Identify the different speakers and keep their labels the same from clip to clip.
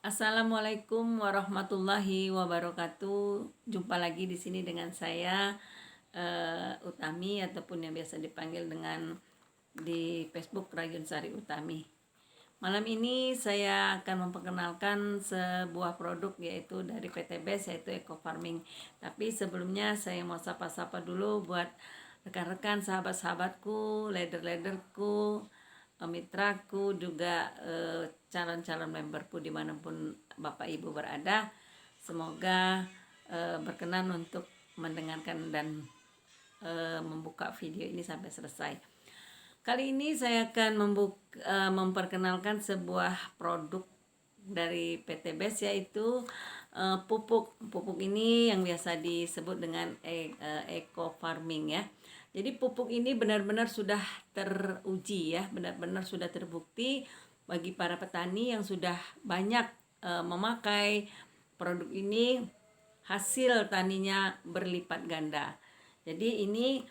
Speaker 1: Assalamualaikum warahmatullahi wabarakatuh. Jumpa lagi di sini dengan saya Utami, ataupun yang biasa dipanggil dengan di Facebook Rayun Sari Utami. Malam ini saya akan memperkenalkan sebuah produk yaitu dari PT BES, yaitu Eco Farming. Tapi sebelumnya saya mau sapa-sapa dulu buat rekan-rekan, sahabat-sahabatku, leader-leaderku, mitraku, juga calon-calon memberku dimanapun Bapak Ibu berada. Semoga berkenan untuk mendengarkan dan membuka video ini sampai selesai. Kali ini saya akan memperkenalkan sebuah produk dari PT BES, yaitu pupuk. Pupuk ini yang biasa disebut dengan eco farming ya. Jadi pupuk ini benar-benar sudah teruji ya, benar-benar sudah terbukti bagi para petani yang sudah banyak memakai produk ini, hasil taninya berlipat ganda. Jadi ini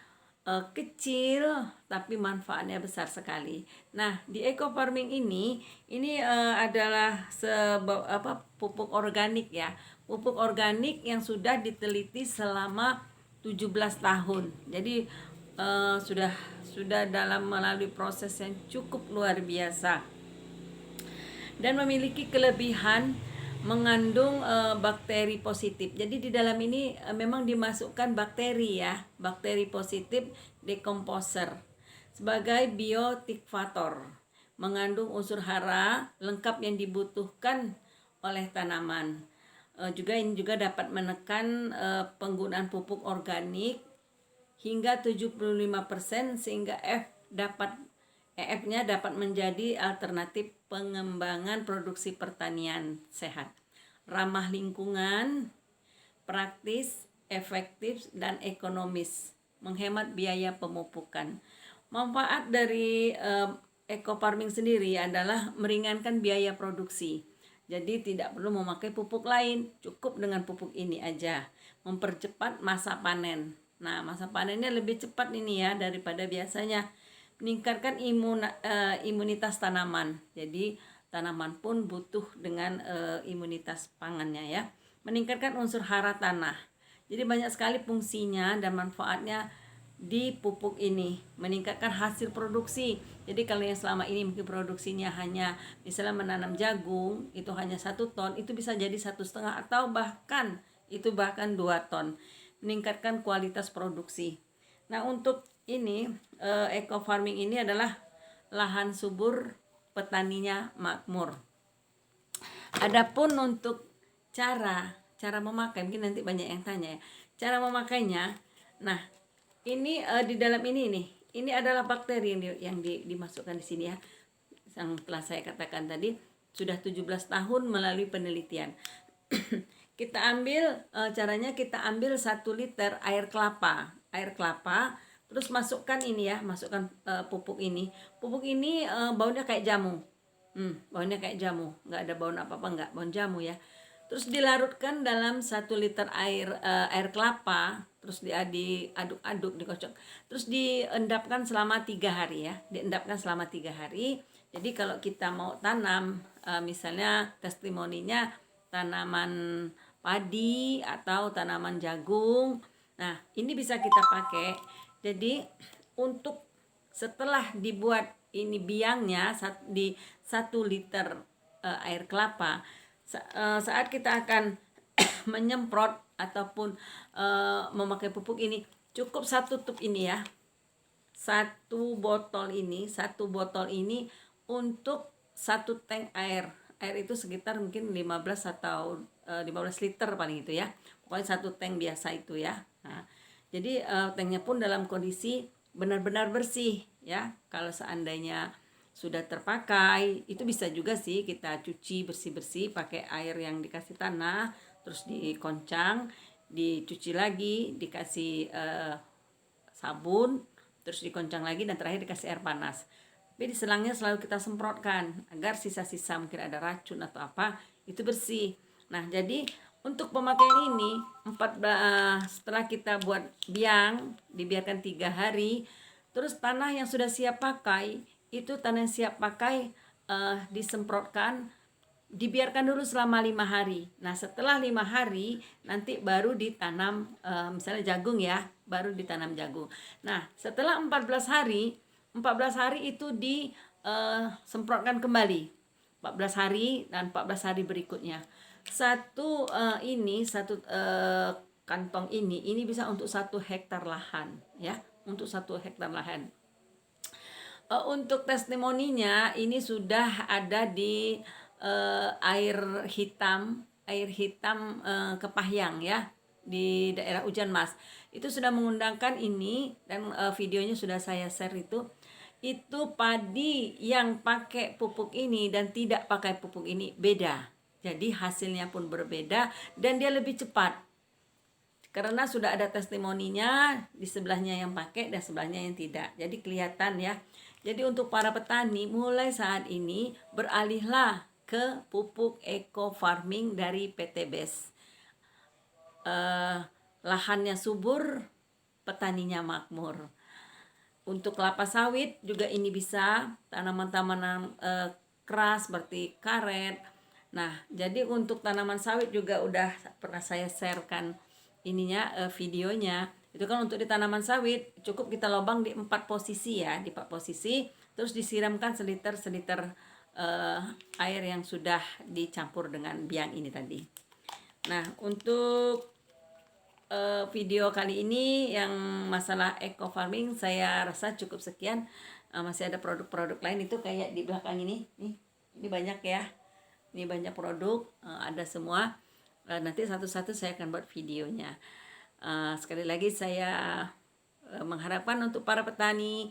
Speaker 1: kecil tapi manfaatnya besar sekali. Nah, di eco farming ini adalah pupuk organik ya. Pupuk organik yang sudah diteliti selama 17 tahun. Jadi sudah dalam melalui proses yang cukup luar biasa dan memiliki kelebihan mengandung bakteri positif. Jadi di dalam ini memang dimasukkan bakteri ya, bakteri positif decomposer sebagai biotikvator, mengandung unsur hara lengkap yang dibutuhkan oleh tanaman. Ini juga dapat menekan penggunaan pupuk organik hingga 75%, sehingga EF-nya dapat menjadi alternatif pengembangan produksi pertanian sehat, ramah lingkungan, praktis, efektif, dan ekonomis, menghemat biaya pemupukan. Manfaat dari eco farming sendiri adalah meringankan biaya produksi. Jadi tidak perlu memakai pupuk lain, cukup dengan pupuk ini aja. Mempercepat masa panen. Nah, masa panennya lebih cepat ini ya daripada biasanya. Meningkatkan imunitas tanaman. Jadi tanaman pun butuh dengan imunitas pangannya ya. Meningkatkan unsur hara tanah. Jadi banyak sekali fungsinya dan manfaatnya di pupuk ini. Meningkatkan hasil produksi. Jadi kalau yang selama ini mungkin produksinya hanya misalnya menanam jagung itu hanya 1 ton, itu bisa jadi 1,5 atau bahkan 2 ton. Meningkatkan kualitas produksi. Nah, untuk ini eco farming ini adalah lahan subur, petaninya makmur. Adapun untuk cara memakai, mungkin nanti banyak yang tanya ya. Cara memakainya. Nah, ini di dalam ini adalah bakteri yang dimasukkan di sini ya. Yang telah saya katakan tadi, sudah 17 tahun melalui penelitian. Caranya kita ambil 1 liter air kelapa, terus masukkan pupuk ini. Pupuk ini baunya kayak jamu. Baunya kayak jamu, nggak ada bau apa-apa, nggak bau jamu ya. Terus dilarutkan dalam 1 liter air kelapa, terus diaduk-aduk, dikocok. Terus diendapkan selama 3 hari ya. Diendapkan selama 3 hari. Jadi kalau kita mau tanam, misalnya testimoninya tanaman padi atau tanaman jagung. Nah, ini bisa kita pakai. Jadi untuk setelah dibuat ini biangnya di 1 liter air kelapa, saat kita akan menyemprot ataupun memakai pupuk ini, cukup 1 tub ini ya. 1 botol ini untuk 1 tank air. Air itu sekitar mungkin 15 atau 15 liter paling itu ya. Pokoknya 1 tank biasa itu ya. Nah, jadi tanknya pun dalam kondisi benar-benar bersih ya. Kalau seandainya sudah terpakai, itu bisa juga sih kita cuci bersih-bersih pakai air yang dikasih tanah, terus dikoncang, dicuci lagi, dikasih sabun, terus dikoncang lagi, dan terakhir dikasih air panas. Tapi di selangnya selalu kita semprotkan agar sisa-sisa mungkin ada racun atau apa itu bersih. Nah, jadi untuk pemakaian ini setelah kita buat biang, dibiarkan 3 hari, terus tanah yang sudah siap pakai disemprotkan dibiarkan dulu selama 5 hari. Nah, setelah 5 hari nanti baru ditanam misalnya jagung ya, baru ditanam jagung. Nah, setelah 14 hari itu disemprotkan kembali. 14 hari dan 14 hari berikutnya. Satu kantong ini bisa untuk 1 hektar lahan ya, untuk 1 hektar lahan. Untuk testimoninya ini sudah ada di air hitam Kepahyang ya, di daerah Ujan Mas. Itu sudah mengundangkan ini dan videonya sudah saya share itu padi yang pakai pupuk ini dan tidak pakai pupuk ini beda. Jadi hasilnya pun berbeda dan dia lebih cepat. Karena sudah ada testimoninya, di sebelahnya yang pakai dan sebelahnya yang tidak. Jadi kelihatan ya. Jadi untuk para petani mulai saat ini beralihlah ke pupuk eco farming dari PT BES. Lahannya subur, petaninya makmur. Untuk kelapa sawit juga ini bisa tanaman-tanaman keras seperti karet. Nah, jadi untuk tanaman sawit juga udah pernah saya sharekan videonya. Itu kan untuk di tanaman sawit cukup kita lubang di 4 posisi ya, di 4 posisi, terus disiramkan seliter air yang sudah dicampur dengan biang ini tadi. Nah, untuk video kali ini yang masalah eco farming saya rasa cukup sekian. Masih ada produk-produk lain itu kayak di belakang ini banyak ya, ini banyak produk, ada semua. Nanti satu-satu saya akan buat videonya. Sekali lagi saya mengharapkan untuk para petani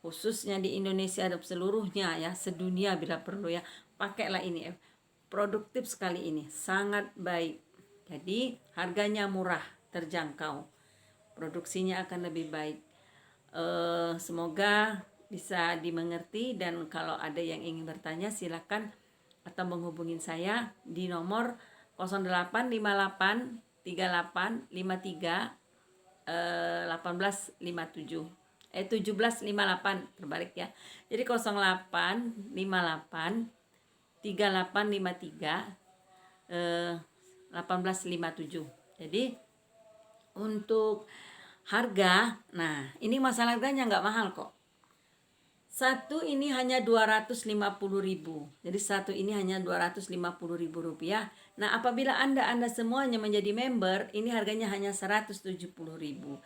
Speaker 1: khususnya di Indonesia dan seluruhnya ya, sedunia bila perlu ya, pakailah ini, produktif sekali ini, sangat baik. Jadi harganya murah, terjangkau, produksinya akan lebih baik. Semoga bisa dimengerti, dan kalau ada yang ingin bertanya silakan atau menghubungin saya di nomor 0858 3853 1857 1758 terbalik ya. Jadi 0858 3853 1857. Jadi untuk harga, nah ini masalah harganya nggak mahal kok. Satu ini hanya 250.000. Jadi satu ini hanya 250.000 rupiah. Nah, apabila Anda semuanya menjadi member, ini harganya hanya 170.000.